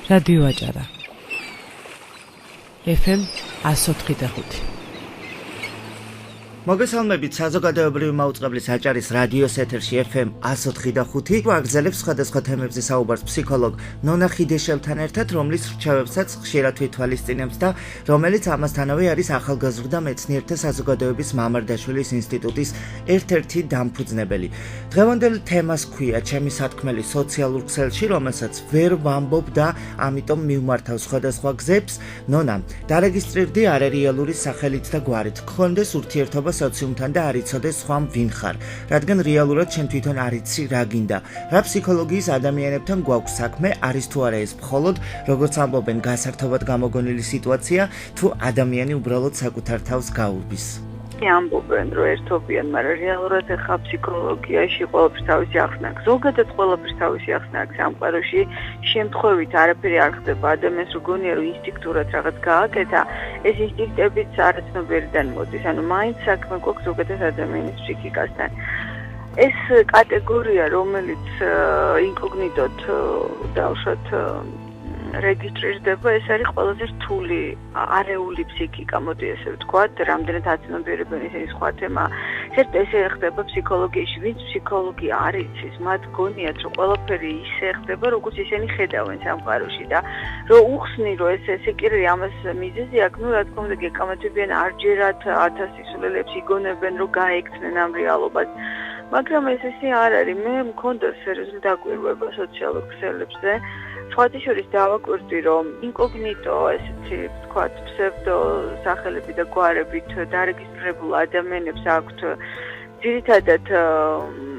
რადიო აჭარა FM 104.5 მოგესალმებით საზოგადოებრივი მაუწყებლის აჭარის რადიოს ეთერში FM 104.5 ვაგრძელებს სხვადასხვა თემებზე საუბარს ფსიქოლოგ ნონა ხიდეშელთან ერთად, რომლის რჩევებსაც ხშირად ვითვალისწინებს და რომელიც ამასთანავე არის ახალგაზრდა მეცნიერთა საზოგადოების მამარდაშვილის ინსტიტუტის ერთ-ერთი დამფუძნებელი. დღევანდელ თემას ქვია ჩემი სათქმელი სოციალურ ქსელში, რომელსაც ვერ ვამბობ და ამიტომ მივმართავ სხვადასხვა გზებს. ნონა, დარეგისტრირდი არარეალური სახელით და გვარით. გქონდეს ურთიერთობა სოციუმთან და არ იცოდეს სხვამ ვინ ხარ, რადგან რეალურად შენ თვითონ არ იცი რა გინდა. რა ფსიქოლოგიის ადამიანებთან გვაქვს საქმე, არის თუ არა ეს მხოლოდ, როგორც ამბობენ, გასართობად გამოგონილი სიტუაცია, თუ ადამიანი უბრალოდ საკუთარ თავს გაურბის. ამბობენ, რომ ერთობიან, მაგრამ რეალურად ახლა ფსიქოლოგიაში ყველაფერს თავისი ახსნა აქვს. ზოგადად ყველაფერს თავისი ახსნა აქვს სამყაროში. შემთხვევით არაფერი არ ხდება ადამიანს, რო გონია, რომ ინსტინქტურად რაღაც გააკეთა, ეს ინსტინქტებიც არაცნობიერიდან მოდის. ანუ მაინც საქმე გვაქვს ზოგადად ადამიანის ფსიქიკასთან. ეს კატეგორია, რომელიც ინკოგნიტოდ დავუშვათ რეგისტრირდება, ეს არის ყველაზე რთული არეული ფსიქიკა, მოდი ესე ვთქვათ, რამდენად აცნობიერებენ ისინი სხვა თემა. საერთოდ ესე ხდება ფსიქოლოგიაში, ვინც ფსიქოლოგი არ იცის, მათ გონიათ, რომ ყველაფერი ისე ხდება, როგორც ისინი ხედავენ სამყაროში და რომ უხსნი, რომ ესე კი ამას მიზეზი აქვს, ну, რა თქმა უნდა, გეკამათებიან არჯერად 1000 სისულელებს იგონებენ, რომ გაექცნენ ამ რეალობას. მაგრამ ეს ისე არ არის. მე მქონდა სერიოზული დაკვირვება სოციალურ ქსელებზე. სხვათა შორის დავაკვირდი, რომ ინკოგნიტო, ესეთი ვთქვათ, ფსევდო სახელები და გვარებით დარეგისტრირებულ ადამიანებს აქვთ ძირითადად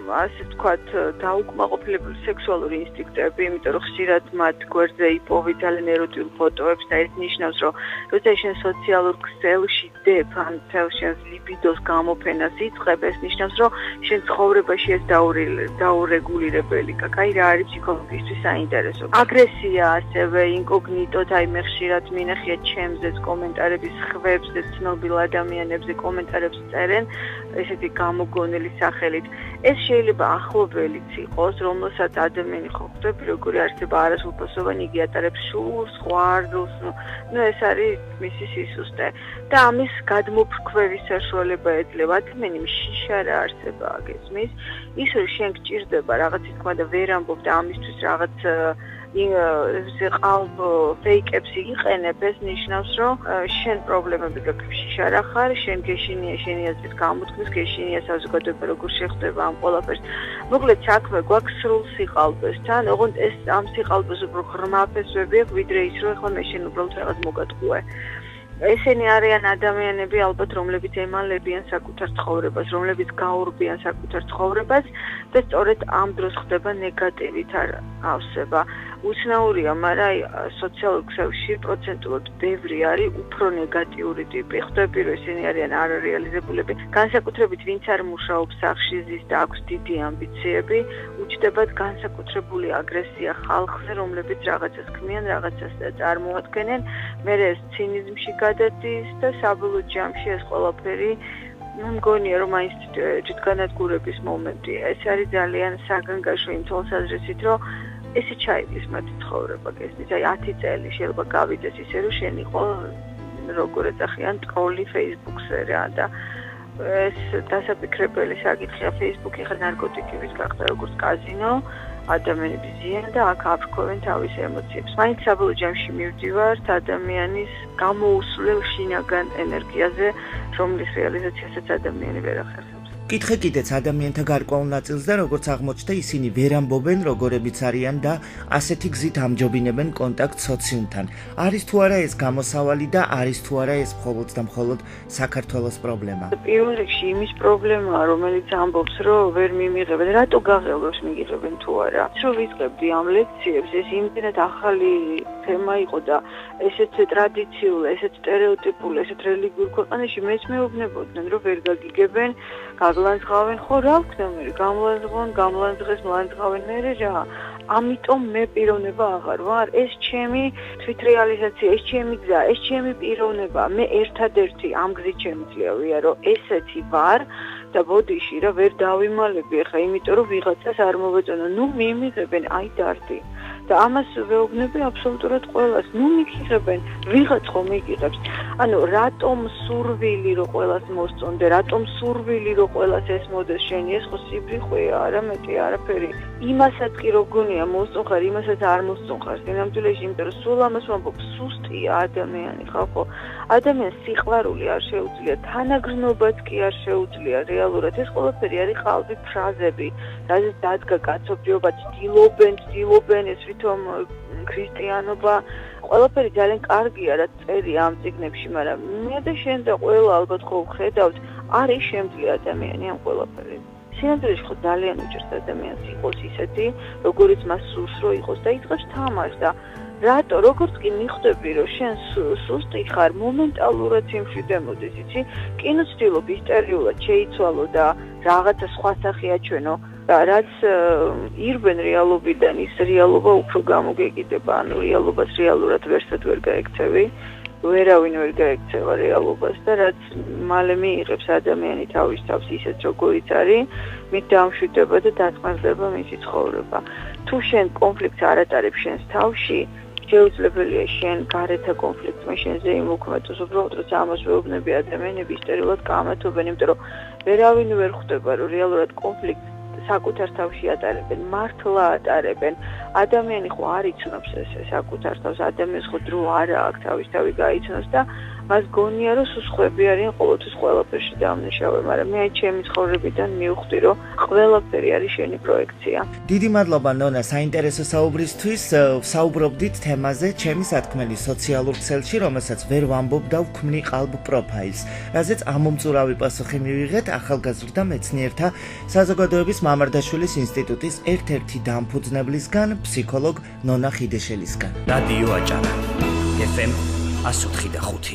ასე ვთქვათ, დაუკმაყოფილებული სექსუალური ინსტინქტები, იმიტომ რომ ხშირად მათ გვერდზე იპოვი ძალიან ეროტიულ ფოტოებს და ეს ნიშნავს, რომ როცა შენ სოციალურ ქსელში დებ, ან თელ შენს ლიბიდოს გამოფენას იწყებ, ეს ნიშნავს, რომ შენ ცხოვრებაში ეს დაურეგულირებელი. კაი რა არის ფსიქოლოგისთვის საინტერესო. აგრესია ასევე ინკოგნიტოდ, აი მე ხშირად მინახია ჩემზეც კომენტარების ხვებზე, ცნობილ ადამიანებზე კომენტარებს წერენ ესეთი გამოგონილი სახელით. ეს შეიძლება ახლობელიც იყოს, რომელსაც ადამიანი ხო ხვდები, როგორი არსება არასრულფასოვანი, იგი ატარებს შურს, ყვარდულს, ну ეს არის მისი სისუსტე. და ამის გადმოფრქვევის საშუალება ეძლევა. ადამიანი შიშა რა არსება გესმის, ის რომ შენ გჭირდება რაღაცის თქმა და ვერ ამბობ და ამისთვის რაღაც ყალბ ფეიკებს იყენებ, ეს ნიშნავს, რომ შენ პრობლემები გაქვს შიშა რა ხარ, შენ გეშინია შენი აზრის გამოთქმის, გეშინია საზოგადოება როგორ შეხვდება ამ ყველაფერს. მოკლედ საქმე გვაქვს სრულ სიყალბესთან, ოღონდ ეს ამ სიყალბეს უფრო ღრმა ფესვები აქვს, ვიდრე ის, რომ ახლა მე შენ უბრალოდ რაღაც მოგატყუე. ესენი არიან ადამიანები ალბათ, რომლებიც ემალებიან საკუთარ ცხოვრებას, რომლებიც გაურბიან საკუთარ ცხოვრებას და სწორედ ამ დროს ხდება ნეგატივით ავსება. უცნაურია, მაგრამ სოციალურ ქსელში პროცენტულად ბევრი არის უფრო ნეგატიური ტიპი. ხვდები, რომ ესენი არიან არარეალიზებულები. განსაკუთრებით, ვინც არ მუშაობს სახლში, ზის და აქვს დიდი ამბიციები, უჩნდებათ განსაკუთრებული აგრესია ხალხზე, რომლებიც რაღაცას ქმნიან, რაღაცას წარმოადგენენ. მერე ეს ცინიზმში გადადის და საბოლოო ჯამში ეს ყველაფერი მგონია, რომ მაინც ჯითგანადგურების მომენტია. ეს არის ძალიან საგანგაშო იმ თვალსაზრისით, რომ ესე ჩაიდის მათი ცხოვრება, გესმის, აი 10 წელი შეიძლება გავიდეს ისე, რომ შენ იყო როგორ ეძახიან ტროლი Facebook-ზე რა და ეს დასაფიქრებელი საკითხია. Facebook-ი ხა ნარკოტიკების გახდა როგორც კაზინო, ადამიანები ზიან და აქ აფრქვევენ თავის ემოციებს. მაინც საბოლოო ჯამში მივდივართ ადამიანის გამოუსვლელ შინაგან ენერგიაზე, რომლის რეალიზაციასაც ადამიანი ვერ ახერხებს. კითხე კიდეც ადამიანთა გარკვეულ ნაწილს და როგორც აღმოჩნდა, ისინი ვერ ამბობენ, როგორებიც არიან და ასეთი გზით ამჯობინებენ კონტაქტს სოციუმთან. არის თუ არა ეს გამოსავალი და არის თუ არა ეს მხოლოდ და მხოლოდ საქართველოს პრობლემა? პირველ რიგში იმის პრობლემაა, რომელიც ამბობს, რომ ვერ მიმიღებენ, რატო გაღელვებს მიგიღებენ თუ არა. რო ვიწყებდი ამ ლექციებს, ეს იმდენად ახალი თემა იყო და ესეც ტრადიციულ, ესეც სტერეოტიპულ, ესეც რელიგიურ ქვეყანაში მეც მეუბნებოდნენ, რომ ვერ გაგიგებენ, გაგლანძღავენ, ხო რა ვქნა მე, გამლანძღეს, მლანძღავენ მე რა. ამიტომ მე პიროვნება აღარ ვარ, ეს ჩემი თვითრეალიზაცია, ეს ჩემი გზა, ეს ჩემი პიროვნება. მე ერთადერთი ამ გზით შემიძლია ვია, რომ ესეთი ვარ და ბოდიში რა ვერ დავიმალები ახლა, იმიტომ რომ ვიღაცას არ მოვეწონა. ნუ მიმიღებენ, აი დარდი. და ამას ვეუბნები აბსოლუტურად ყველას. ნუ მიგიღებენ, ვიღაც ხომ იგიღებს. ანუ რატომ სურვილი რო ყველას მოსწონდე, რატომ სურვილი რო ყველას ეს მოდეს შენი, ეს ხო სიბრიხვეა, არა მეტი არაფერი. იმასაც კი რო გონია მოსწონხარ, იმასაც არ მოსწონხარ. სინამდვილეში, იმიტომ რომ სულ ამას ვამბობ, სუსტია ადამიანი, ხალხო. ადამიანს სიყვარული არ შეუძლია, თანაგრძნობაც კი არ შეუძლია რეალურად. ეს ყველაფერი არის ყალბი ფრაზები, რაზეც დადგა კაცობრიობა, ცდილობენ ეს ვითომ ქრისტიანობა, ყველაფერი ძალიან კარგია, რაც წერია ამ წიგნებში, მაგრამ მე და შენ და ყველა ალბათ ხო ვხედავთ, არის შემძლე ადამიანი ამ ყველაფერი. სინამდვილეში ხო ძალიან უჭირს ადამიანს იყოს ისეთი, როგორიც მას სურს რო იყოს და იწყებს თამაშს და რატო როგორც კი მიხვდები რომ შენ სუსტი ხარ მომენტალურად სიმშვიდე მოდის იცი კინო ცდილობ ისტორიულად შეიცვალო და რაღაცა სხვა სახე აჩვენო და რაც ირბენ რეალობიდან ის რეალობა უფრო გამოგეკიდება ანუ რეალობას რეალურად ვერსად ვერ გაექცევი ვერავინ ვერ გაექცევა რეალობას და რაც მალე მიიღებს ადამიანი თავის თავს ისეთ როგორიც არის მით დამშვიდება და დაწმარდება მისი ცხოვრება თუ შენ კონფლიქტს არ ატარებ შენს თავში შეუძლებელია შენ გარეთა კონფლიქტმა შენზე იმოქმედოს უბრალოდ როცა ამას ვეუბნები ადამიანები ისტორიულად გამათობენ იმიტომ რომ ვერავინ ვერ ხვდება რომ რეალურად კონფლიქტს საკუთარ თავში ატარებენ მართლა ატარებენ ადამიანი ხო არ იცნობს ეს საკუთარ თავს ადამიანს ხო დრო არ აქვს თავის თავი გაიცნობს და მას გონია რომ სხვები არიან ყოველთვის ყველაფერში დამნაშავე მაგრამ მე ჩემი ცხოვრებიდან მივხვდი რომ ყველაფერი არის შენი პროექცია დიდი მადლობა ნონა საინტერესო საუბრისთვის საუბრობდით თემაზე ჩემი სათქმელი სოციალურ ქსელში რომელსაც ვერ ვამბობ და ვქმნი ყალბ პროფაილს რაზეც ამომწურავი პასუხი მივიღეთ ახალგაზრდა მეცნიერთა საზოგადოების მამარდაშვილის ინსტიტუტის ერთ-ერთი დამფუძნებლისგან ფსიქოლოგ ნონა ხიდეშელისგან რადიო აჭარა FM 104.5